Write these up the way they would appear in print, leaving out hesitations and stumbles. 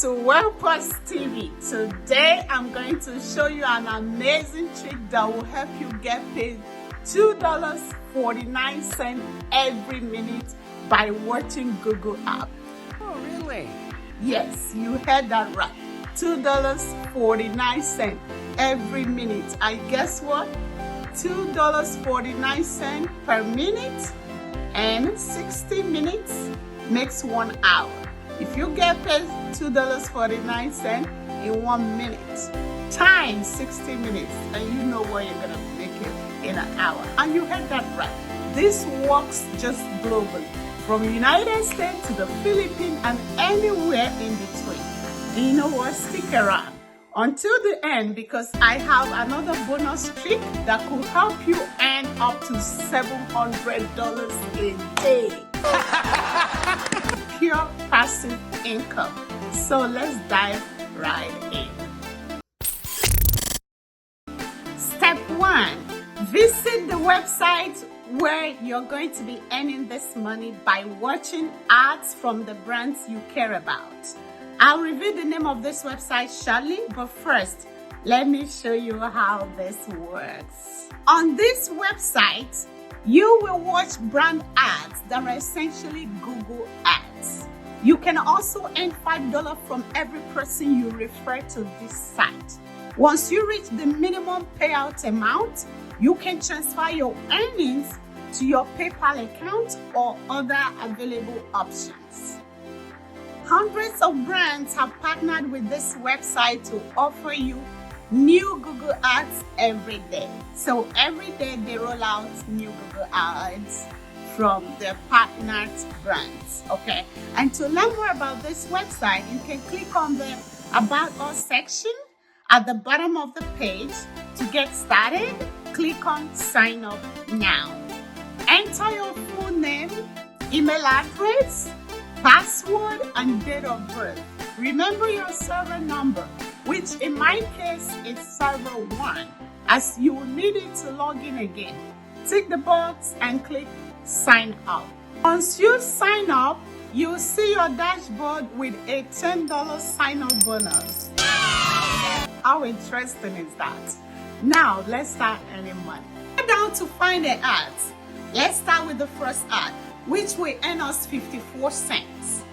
to WellPlus TV. Today I'm going to show you an amazing trick that will help you get paid $2.49 every minute by watching Google app. Oh, really? Yes, you heard that right. $2.49 every minute. And guess what? $2.49 per minute and 60 minutes makes 1 hour. If you get paid $2.49 in 1 minute times 60 minutes, and you know where you're gonna make it in an hour. And you heard that right. This works just globally, from United States to the Philippines and anywhere in between. And you know what? Stick around until the end, because I have another bonus trick that could help you earn up to $700 a day. Pure passive income. So let's dive right in. Step 1. Visit the website where you're going to be earning this money by watching ads from the brands you care about. I'll reveal the name of this website shortly, but first, let me show you how this works. On this website, you will watch brand ads that are essentially Google ads. You can also earn $5 from every person you refer to this site. Once you reach the minimum payout amount, you can transfer your earnings to your PayPal account or other available options. Hundreds of brands have partnered with this website to offer you new Google ads every day. So every day they roll out new Google ads from their partnered brands, okay? And to learn more about this website, you can click on the About Us section at the bottom of the page. To get started, click on Sign Up Now. Enter your full name, email address, password, and date of birth. Remember your server number, which in my case is server 1, as you will need it to log in again. Tick the box and click Sign Up. Once you sign up, you'll see your dashboard with a $10 sign-up bonus. How interesting is that? Now, let's start earning money. Go down to find the ads. Let's start with the first ad, which will earn us 54 cents.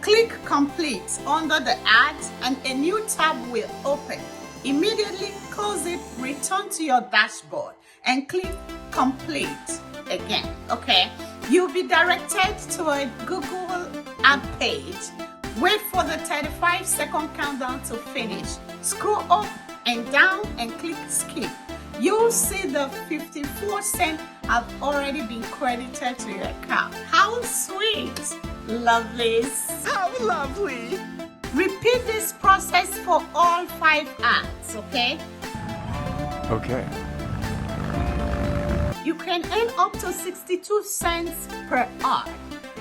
Click Complete under the ad and a new tab will open. Immediately close it, return to your dashboard and click Complete again, okay? You'll be directed to a Google ad page. Wait for the 35-second countdown to finish. Scroll up and down and click Skip. You'll see the 54 cents have already been credited to your account. How sweet! Lovelies. How lovely! Repeat this process for all 5 ads, okay? Okay. You can earn up to 62 cents per ad,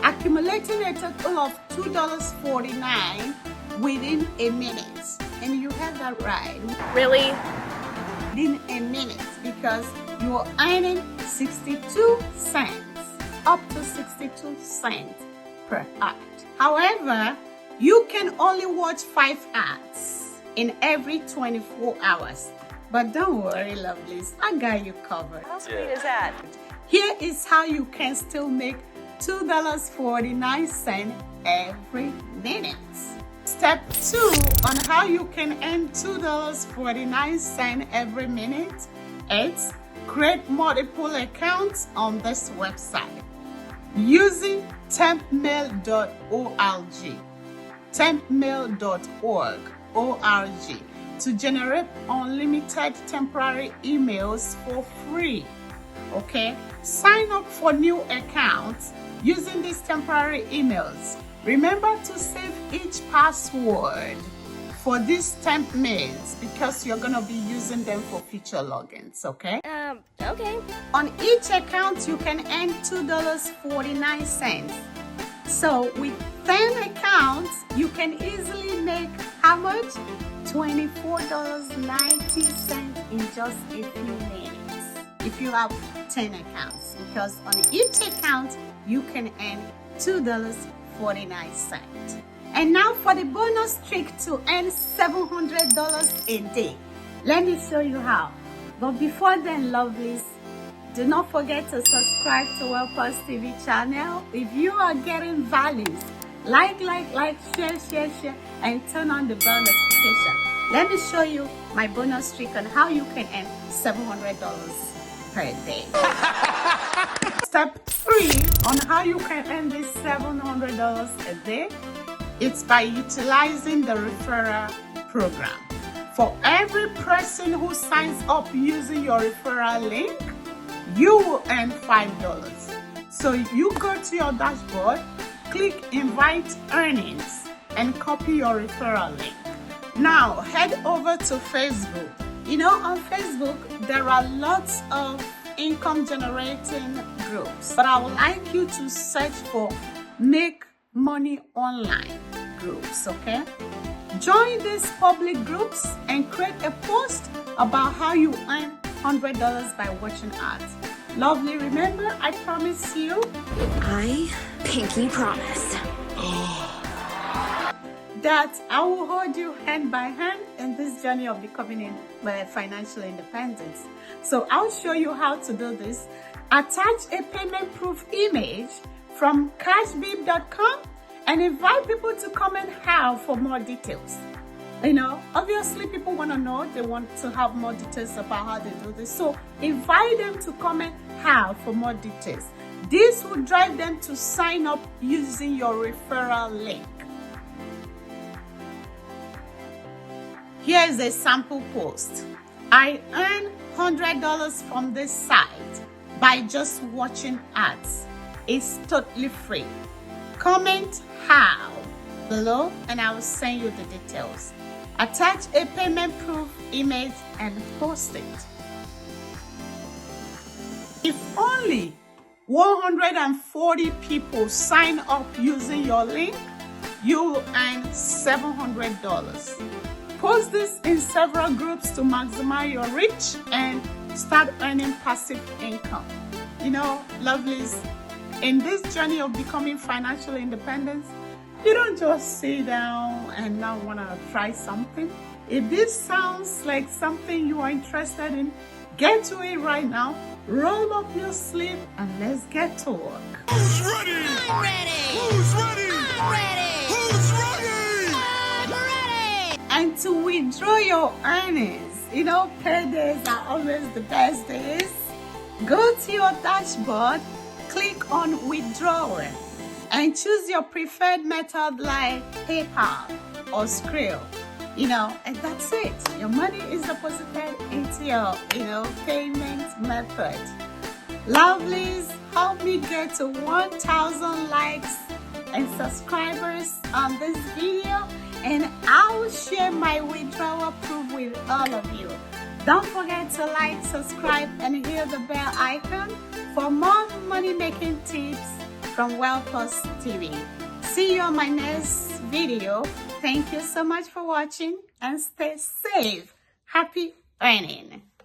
accumulating a total of $2.49 within a minute. And you have that right. Really? Within a minute, because you are earning 62 cents, up to 62 cents per ad. However, you can only watch 5 ads in every 24 hours. But don't worry, lovelies, I got you covered. How sweet is that? Here is how you can still make $2.49 every minute. Step 2 on how you can earn $2.49 every minute is create multiple accounts on this website using tempmail.org. Tempmail.org to generate unlimited temporary emails for free. Okay, sign up for new accounts using these temporary emails. Remember to save each password for these temp mails, because you're gonna be using them for future logins, okay? Okay. On each account, you can earn $2.49. So with 10 accounts, you can easily make how much? $24.90 in just a few minutes. If you have 10 accounts, because on each account, you can earn $2.49. And now for the bonus trick to earn $700 a day. Let me show you how. But before then, lovelies, do not forget to subscribe to WellPlus TV channel. If you are getting values, like, share, and turn on the bell notification. Let me show you my bonus trick on how you can earn $700 per day. Step 3 on how you can earn this $700 a day. It's by utilizing the referral program. For every person who signs up using your referral link, you will earn $5. So you go to your dashboard, click invite earnings, and copy your referral link. Now head over to Facebook. You know, on Facebook there are lots of income generating groups, but I would like you to search for Make Money Online groups. Okay, join these public groups and create a post about how you earn $100 by watching ads. Lovely, remember, I promise you, I pinky promise, that I will hold you hand by hand in this journey of becoming financial independence. So I'll show you how to do this. Attach a payment proof image from cashvib.com and invite people to comment how for more details. You know, obviously people want to know, they want to have more details about how they do this. So invite them to comment how for more details. This will drive them to sign up using your referral link. Here's a sample post. I earn $100 from this site by just watching ads. It's totally free. Comment how below and I will send you the details. Attach a payment proof image and post it. If only 140 people sign up using your link, you will earn $700. Post this in several groups to maximize your reach and start earning passive income. You know, lovelies, in this journey of becoming financial independent, you don't just sit down and now want to try something. If this sounds like something you are interested in, get to it right now. Roll up your sleeve and let's get to work. Who's ready? I'm ready. Who's ready? I'm ready. Who's ready? I'm ready. And to withdraw your earnings, you know, paydays are always the best days. Go to your dashboard, click on withdrawal, and choose your preferred method like PayPal or Skrill. You know, and that's it. Your money is deposited into your, payment method. Lovelies, help me get to 1,000 likes and subscribers on this video, and I will share my withdrawal proof with all of you. Don't forget to like, subscribe, and hit the bell icon for more money-making tips from WellPlus TV. See you on my next video. Thank you so much for watching and stay safe. Happy earning.